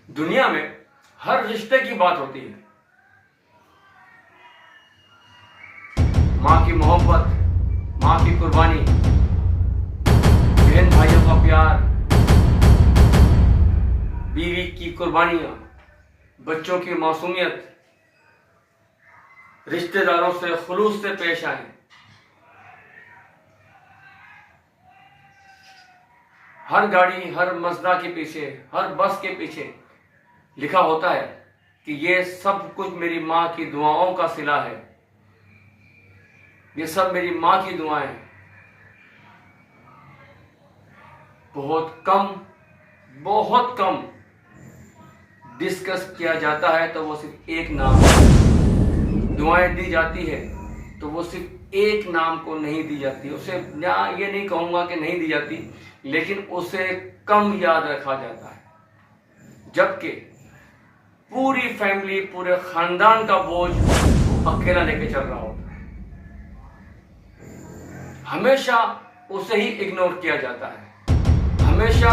दुनिया में हर रिश्ते की बात होती है। माँ की मोहब्बत, माँ की कुर्बानी, बहन भाइयों का प्यार, बीवी की कुर्बानियां, बच्चों की मासूमियत, रिश्तेदारों से खुलूस से पेश आए। हर गाड़ी, हर मजदा के पीछे, हर बस के पीछे लिखा होता है कि ये सब कुछ मेरी माँ की दुआओं का सिला है, ये सब मेरी माँ की दुआएं। बहुत कम डिस्कस किया जाता है तो वो सिर्फ एक नाम, दुआएं दी जाती है तो वो सिर्फ एक नाम को नहीं दी जाती। उसे ये नहीं कहूँगा कि नहीं दी जाती, लेकिन उसे कम याद रखा जाता है, जबकि पूरी फैमिली, पूरे खानदान का बोझ अकेला लेके चल रहा होता है। हमेशा उसे ही इग्नोर किया जाता है, हमेशा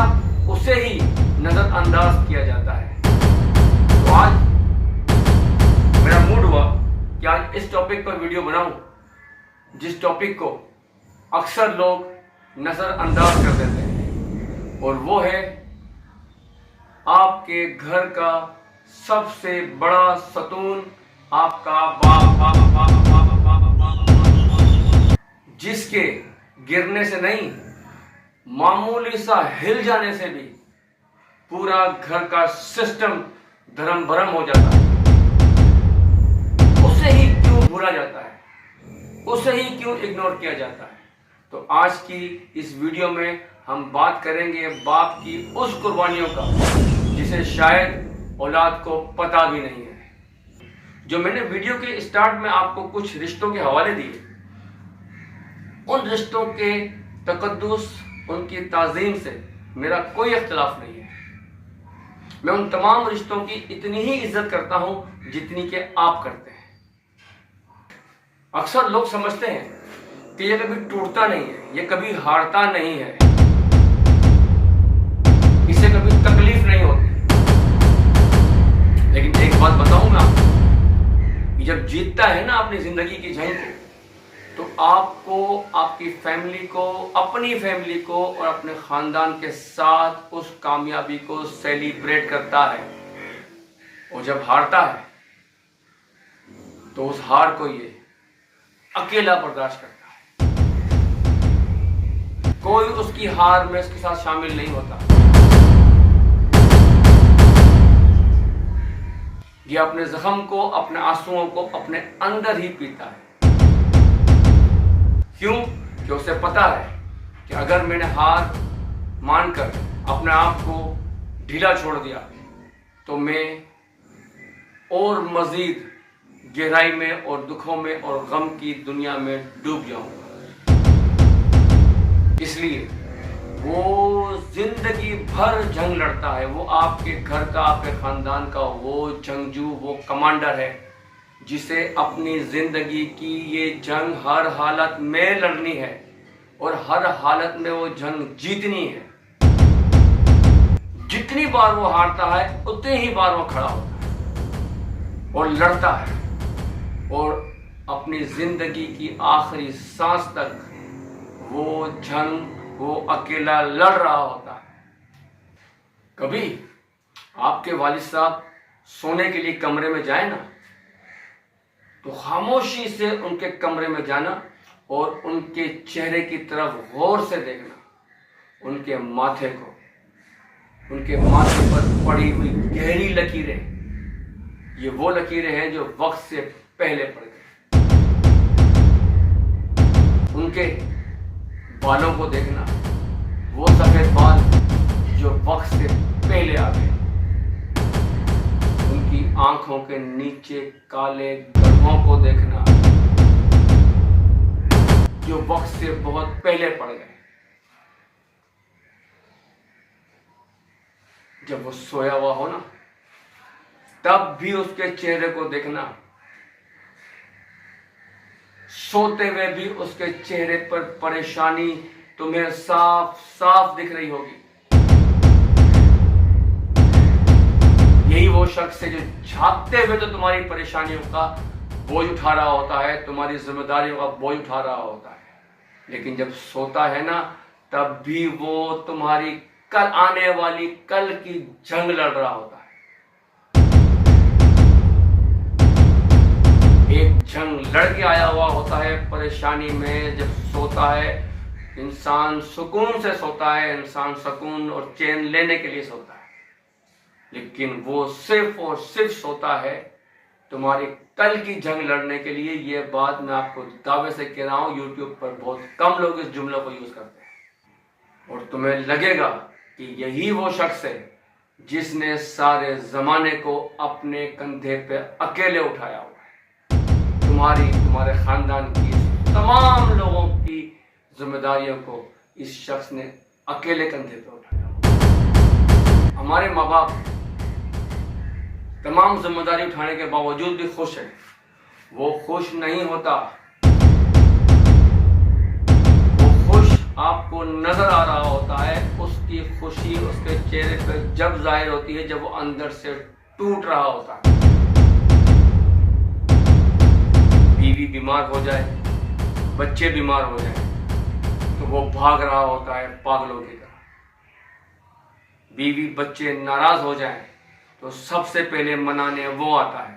उसे ही नजरअंदाज किया जाता है। तो आज मेरा मूड हुआ कि आज इस टॉपिक पर वीडियो बनाऊं, जिस टॉपिक को अक्सर लोग नजरअंदाज कर देते हैं, और वो है आपके घर का सबसे बड़ा सतून, आपका बाप, जिसके गिरने से नहीं, मामूली सा हिल जाने से भी पूरा घर का सिस्टम धर्म भरम हो जाता है। उसे ही क्यों भूला जाता है, उसे ही क्यों इग्नोर किया जाता है? तो आज की इस वीडियो में हम बात करेंगे बाप की उस कुर्बानियों का जिसे शायद औलाद को पता भी नहीं है। जो मैंने वीडियो के स्टार्ट में आपको कुछ रिश्तों के हवाले दिए, उन रिश्तों के तकद्दुस, उनकी ताज़ीम से मेरा कोई इख्तिलाफ नहीं है। मैं उन तमाम रिश्तों की इतनी ही इज्जत करता हूं जितनी कि आप करते हैं। अक्सर लोग समझते हैं कि ये कभी टूटता नहीं है, ये कभी हारता नहीं है, इसे कभी तकलीफ नहीं होती। लेकिन एक बात बताऊं मैं आपको, जब जीतता है ना अपनी जिंदगी की जंग को, तो आपको, आपकी फैमिली को, अपनी फैमिली को और अपने खानदान के साथ उस कामयाबी को सेलिब्रेट करता है। और जब हारता है तो उस हार को ये अकेला बर्दाश्त करता है, कोई उसकी हार में उसके साथ शामिल नहीं होता। ये अपने जख्म को, अपने आंसुओं को अपने अंदर ही पीता है। क्यों? कि उसे पता है कि अगर मैंने हार मानकर अपने आप को ढीला छोड़ दिया तो मैं और मजीद गहराई में और दुखों में और गम की दुनिया में डूब जाऊंगा। इसलिए वो जिंदगी भर जंग लड़ता है। वो आपके घर का, आपके खानदान का वो जंगजू, वो कमांडर है जिसे अपनी जिंदगी की ये जंग हर हालत में लड़नी है और हर हालत में वो जंग जीतनी है। जितनी बार वो हारता है उतनी ही बार वो खड़ा होता है और लड़ता है, और अपनी जिंदगी की आखिरी सांस तक वो जंग वो अकेला लड़ रहा होता है। कभी आपके वालिद साहब सोने के लिए कमरे में जाए ना, तो खामोशी से उनके कमरे में जाना और उनके चेहरे की तरफ गौर से देखना, उनके माथे को, उनके माथे पर पड़ी हुई गहरी लकीरें, ये वो लकीरें हैं जो वक्त से पहले पड़ गए। उनके बालों को देखना, वो सफेद बाल जो वक्त से पहले आ गए। उनकी आंखों के नीचे काले गड्ढों को देखना जो वक्त से बहुत पहले पड़ गए। जब वो सोया हुआ हो ना, तब भी उसके चेहरे को देखना, सोते हुए भी उसके चेहरे पर परेशानी तुम्हें साफ साफ दिख रही होगी। शख्स है जो झांकते हुए तो तुम्हारी परेशानियों का बोझ उठा रहा होता है, तुम्हारी जिम्मेदारियों का बोझ उठा रहा होता है, लेकिन जब सोता है ना तब भी वो तुम्हारी कल आने वाली कल की जंग लड़ रहा होता है। एक जंग लड़ के आया हुआ होता है परेशानी में। जब सोता है इंसान सुकून से सोता है, इंसान सुकून और चैन लेने के लिए सोता है, लेकिन वो सिर्फ और सिर्फ सोता है तुम्हारी कल की जंग लड़ने के लिए। ये बात मैं आपको दावे से कह रहा हूं, यूट्यूब पर बहुत कम लोग इस जुमले को यूज करते हैं और तुम्हें लगेगा कि यही वो शख्स है जिसने सारे जमाने को अपने कंधे पे अकेले उठाया हुआ है। तुम्हारे खानदान की तमाम लोगों की जिम्मेदारियों को इस शख्स ने अकेले कंधे पे उठाया। हमारे माँ बाप तमाम जिम्मेदारी उठाने के बावजूद भी खुश है। वो खुश नहीं होता, वो खुश आपको नजर आ रहा होता है। उसकी खुशी उसके चेहरे पर जब जाहिर होती है जब वो अंदर से टूट रहा होता है। बीवी बीमार हो जाए, बच्चे बीमार हो जाए तो वो भाग रहा होता है पागलों की तरह। बीवी बच्चे नाराज हो जाए तो सबसे पहले मनाने वो आता है।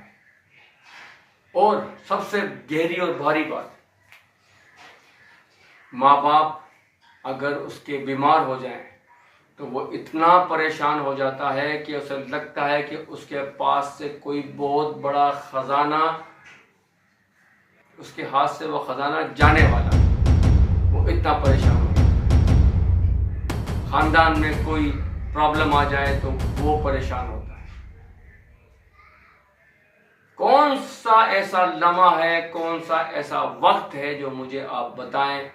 और सबसे गहरी और भारी बात, माँ बाप अगर उसके बीमार हो जाए तो वो इतना परेशान हो जाता है कि उसे लगता है कि उसके पास से कोई बहुत बड़ा खजाना, उसके हाथ से वो खजाना जाने वाला। वो इतना परेशान हो जाता है। खानदान में कोई प्रॉब्लम आ जाए तो वो परेशान होता है। कौन सा ऐसा लम्हा है, कौन सा ऐसा वक्त है जो मुझे आप बताएं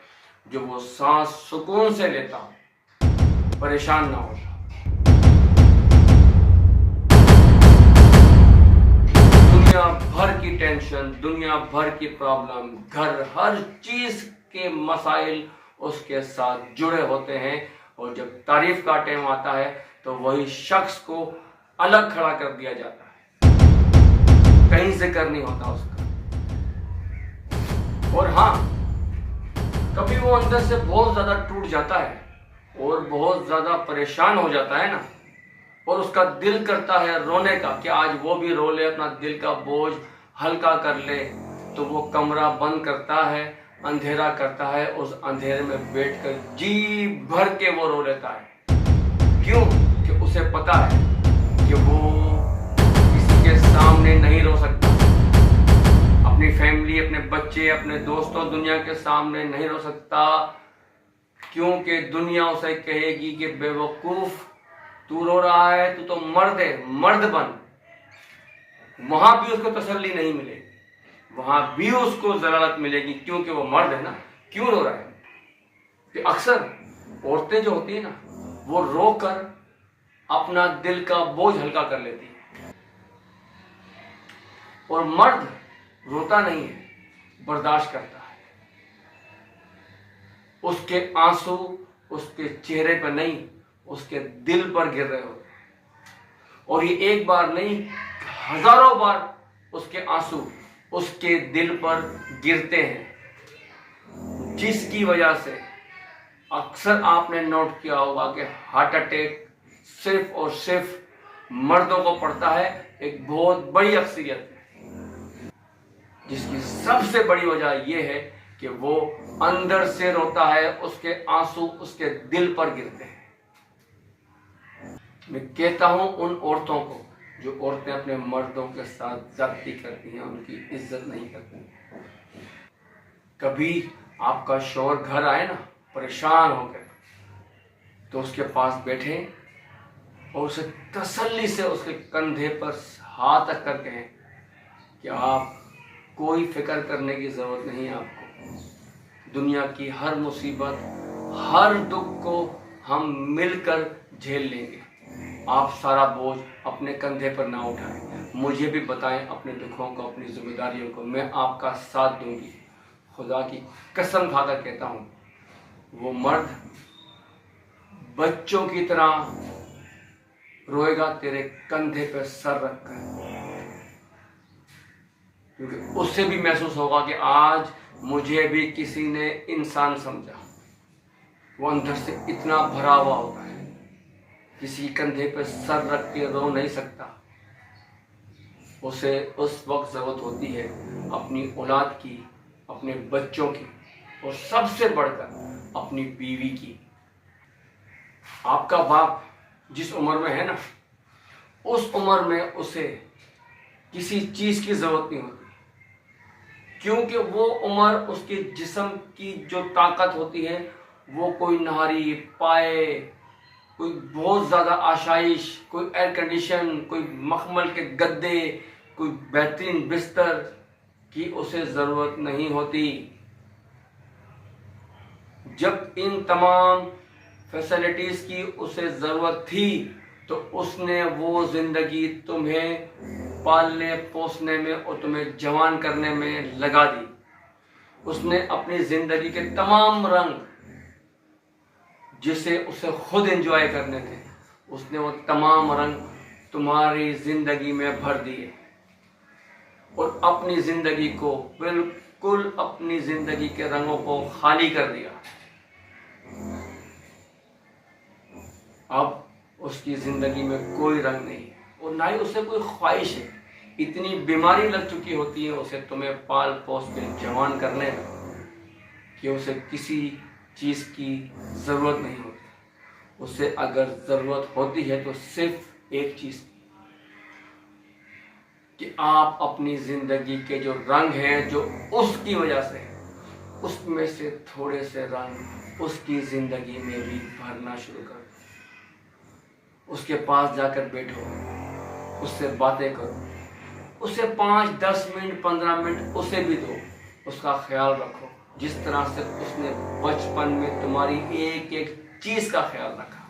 जो वो सांस सुकून से लेता हूं, परेशान ना होता। दुनिया भर की टेंशन, दुनिया भर की प्रॉब्लम, घर, हर चीज के मसाइल उसके साथ जुड़े होते हैं और जब तारीफ का टाइम आता है तो वही शख्स को अलग खड़ा कर दिया जाता है, कहीं जिक्र नहीं होता उसका। और हाँ, कभी वो अंदर से बहुत ज्यादा टूट जाता है और बहुत ज्यादा परेशान हो जाता है ना, और उसका दिल करता है रोने का कि आज वो भी रो ले, अपना दिल का बोझ हल्का कर ले, तो वो कमरा बंद करता है, अंधेरा करता है, उस अंधेरे में बैठकर जी भर के वो रो लेता है। क्यों? कि उसे पता है कि वो किसी के सामने नहीं रो सकता, अपनी फैमिली, अपने बच्चे, अपने दोस्तों, दुनिया के सामने नहीं रो सकता, क्योंकि दुनिया उसे कहेगी कि बेवकूफ, तू रो रहा है, तू तो मर्द है, मर्द बन। वहां भी उसको तसल्ली नहीं मिलेगी, वहां भी उसको जलालत मिलेगी क्योंकि वो मर्द है ना, क्यों रो रहा है। कि अक्सर औरतें जो होती है ना वो रोकर अपना दिल का बोझ हल्का कर लेती है, और मर्द रोता नहीं है, बर्दाश्त करता है। उसके आंसू उसके चेहरे पर नहीं, उसके दिल पर गिर रहे होते हैं, और ये एक बार नहीं, हजारों बार उसके आंसू उसके दिल पर गिरते हैं, जिसकी वजह से अक्सर आपने नोट किया होगा कि हार्ट अटैक सिर्फ और सिर्फ मर्दों को पड़ता है, एक बहुत बड़ी अक्सरियत में, जिसकी सबसे बड़ी वजह यह है कि वो अंदर से रोता है, उसके आंसू उसके दिल पर गिरते हैं। मैं कहता हूं उन औरतों को जो औरतें अपने मर्दों के साथ ज्यादती करती हैं, उनकी इज्जत नहीं करती। कभी आपका शौहर घर आए ना परेशान होकर, तो उसके पास बैठे और उसे तसल्ली से उसके कंधे पर हाथ रख कर कहें कि आप कोई फिक्र करने की जरूरत नहीं है आपको, दुनिया की हर मुसीबत, हर दुख को हम मिलकर झेल लेंगे, आप सारा बोझ अपने कंधे पर ना उठाएं, मुझे भी बताएं अपने दुखों को, अपनी जिम्मेदारियों को, मैं आपका साथ दूंगी। खुदा की कसम खाकर कहता हूं, वो मर्द बच्चों की तरह रोएगा तेरे कंधे पे सर रखकर, क्योंकि उससे भी महसूस होगा कि आज मुझे भी किसी ने इंसान समझा। वो अंदर से इतना भरा हुआ होता है, किसी कंधे पे सर रख के रो नहीं सकता। उसे उस वक्त जरूरत होती है अपनी औलाद की, अपने बच्चों की, और सबसे बढ़कर अपनी बीवी की। आपका बाप जिस उम्र में है ना, उस उम्र में उसे किसी चीज की जरूरत नहीं होती, क्योंकि वो उम्र उसके जिस्म की जो ताकत होती है वो कोई नारी पाए, कोई बहुत ज़्यादा आशाइश, कोई एयर कंडीशन, कोई मखमल के गद्दे, कोई बेहतरीन बिस्तर की उसे ज़रूरत नहीं होती। जब इन तमाम फैसिलिटीज़ की उसे ज़रूरत थी तो उसने वो ज़िंदगी तुम्हें पालने पोसने में और तुम्हें जवान करने में लगा दी। उसने अपनी ज़िंदगी के तमाम रंग जिसे उसे खुद एंजॉय करने थे, उसने वो तमाम रंग तुम्हारी ज़िंदगी में भर दिए और अपनी ज़िंदगी को बिल्कुल अपनी ज़िंदगी के रंगों को खाली कर दिया। अब उसकी ज़िंदगी में कोई रंग नहीं है और ना ही उसे कोई ख्वाहिश है। इतनी बीमारी लग चुकी होती है उसे तुम्हें पाल पोस के जवान करने में कि उसे किसी चीज़ की ज़रूरत नहीं होती। उसे अगर ज़रूरत होती है तो सिर्फ एक चीज़ कि आप अपनी ज़िंदगी के जो रंग हैं जो उसकी वजह से हैं, उसमें से थोड़े से रंग उसकी ज़िंदगी में भी भरना शुरू कर दो। उसके पास जाकर बैठो, उससे बातें करो, उसे 5-10 मिनट 15 मिनट उसे भी दो, उसका ख्याल रखो जिस तरह से उसने बचपन में तुम्हारी एक एक चीज का ख्याल रखा।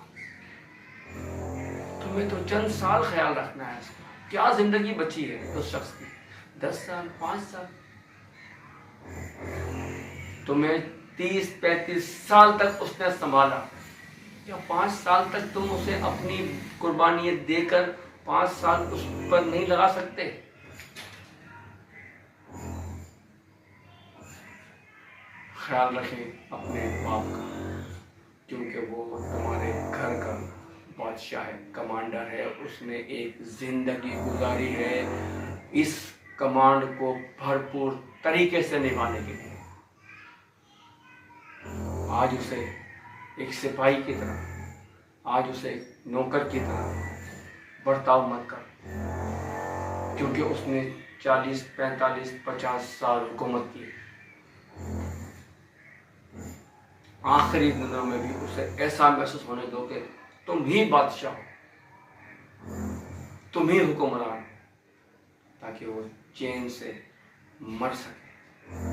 तुम्हें तो चंद साल ख्याल रखना है उसका। क्या जिंदगी बची है उस शख्स की? 10 साल 5 साल। तुम्हें 30-35 साल तक उसने संभाला, या 5 साल तक तुम उसे अपनी कुर्बानियां देकर 5 साल उस पर नहीं लगा सकते? ख्याल रखें अपने बाप का, क्योंकि वो तुम्हारे घर का बादशाह है, कमांडर है। उसने एक जिंदगी गुजारी है इस कमांड को भरपूर तरीके से निभाने के लिए। आज उसे एक सिपाही की तरह, आज उसे एक नौकर की तरह बर्ताव मत कर, क्योंकि उसने 40, 45, 50 साल हुकूमत की। आखिरी दिनों में भी उसे ऐसा महसूस होने दो कि तुम ही बादशाह हो, तुम ही हुक्मरान, ताकि वो चैन से मर सके।